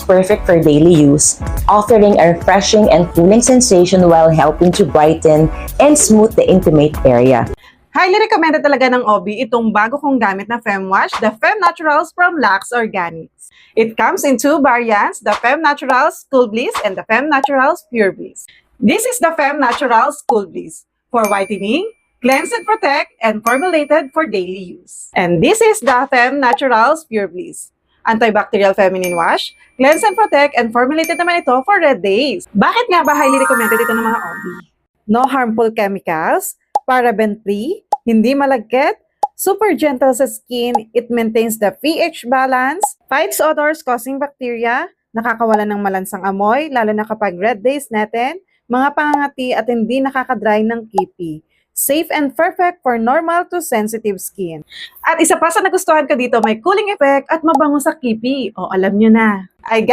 perfect for daily use, offering a refreshing and cooling sensation while helping to brighten and smooth the intimate area. Highly recommended talaga ng Obi itong bago kong gamit na Fem Wash, the Fem Naturals from Lux Organics. It comes in two variants, the Fem Naturals Cool Bliss and the Fem Naturals Pure Bliss. This is the Fem Naturals Cool Bliss for whitening, cleanse and protect, and formulated for daily use. And this is the Fem Naturals Pure Bliss. Antibacterial feminine wash, cleanse and protect, and formulated naman ito for red days. Bakit nga ba highly recommended ito ng mga Obi? No harmful chemicals, paraben-free, hindi malagkit, super gentle sa skin, it maintains the pH balance, fights odors causing bacteria, nakakawalan ng malansang amoy, lalo na kapag red days natin, mga pangangati at hindi nakakadry ng kipi. Safe and perfect for normal to sensitive skin. At isa pa sa nagustuhan ko dito, may cooling effect at mabango sa kipi. O alam nyo na.